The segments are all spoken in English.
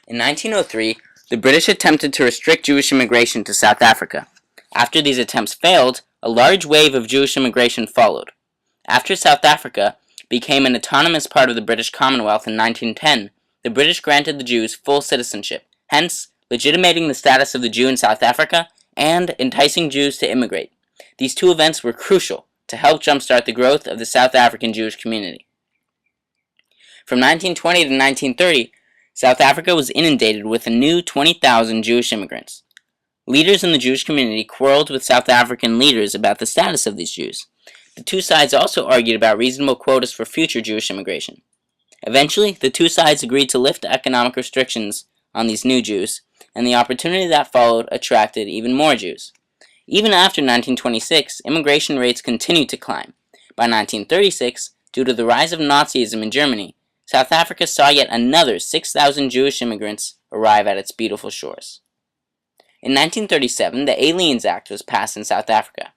In 1903, the British attempted to restrict Jewish immigration to South Africa. After these attempts failed, a large wave of Jewish immigration followed. After South Africa became an autonomous part of the British Commonwealth in 1910, the British granted the Jews full citizenship, hence legitimating the status of the Jew in South Africa and enticing Jews to immigrate. These two events were crucial to help jumpstart the growth of the South African Jewish community. From 1920 to 1930, South Africa was inundated with a new 20,000 Jewish immigrants. Leaders in the Jewish community quarreled with South African leaders about the status of these Jews. The two sides also argued about reasonable quotas for future Jewish immigration. Eventually, the two sides agreed to lift economic restrictions on these new Jews, and the opportunity that followed attracted even more Jews. Even after 1926, immigration rates continued to climb. By 1936, due to the rise of Nazism in Germany, South Africa saw yet another 6,000 Jewish immigrants arrive at its beautiful shores. In 1937, the Aliens Act was passed in South Africa.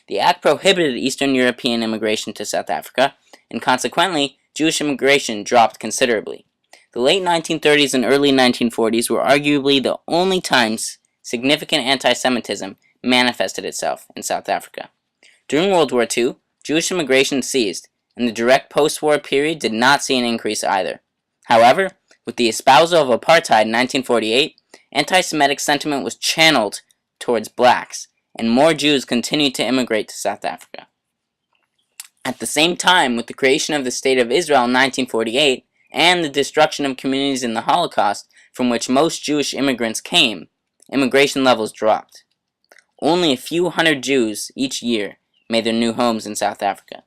The act prohibited Eastern European immigration to South Africa, and consequently, Jewish immigration dropped considerably. The late 1930s and early 1940s were arguably the only times significant anti-Semitism manifested itself in South Africa. During World War II, Jewish immigration ceased, and the direct post-war period did not see an increase either. However, with the espousal of apartheid in 1948, anti-Semitic sentiment was channeled towards blacks, and more Jews continued to immigrate to South Africa. At the same time, with the creation of the State of Israel in 1948 and the destruction of communities in the Holocaust from which most Jewish immigrants came, immigration levels dropped. Only a few hundred Jews each year made their new homes in South Africa.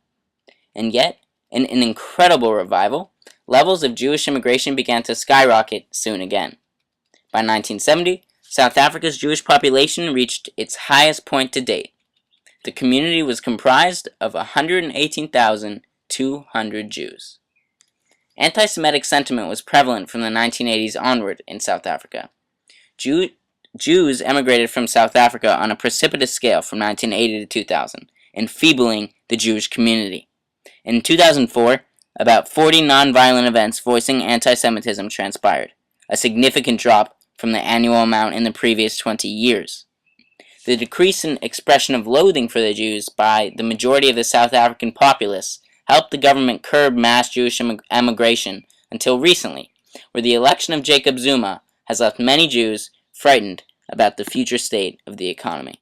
And yet, in an incredible revival, levels of Jewish immigration began to skyrocket soon again. By 1970, South Africa's Jewish population reached its highest point to date. The community was comprised of 118,200 Jews. Anti-Semitic sentiment was prevalent from the 1980s onward in South Africa. Jews emigrated from South Africa on a precipitous scale from 1980 to 2000, enfeebling the Jewish community. In 2004, about 40 nonviolent events voicing anti-Semitism transpired, a significant drop from the annual amount in the previous 20 years. The decrease in expression of loathing for the Jews by the majority of the South African populace helped the government curb mass Jewish emigration until recently, where the election of Jacob Zuma has left many Jews frightened about the future state of the economy.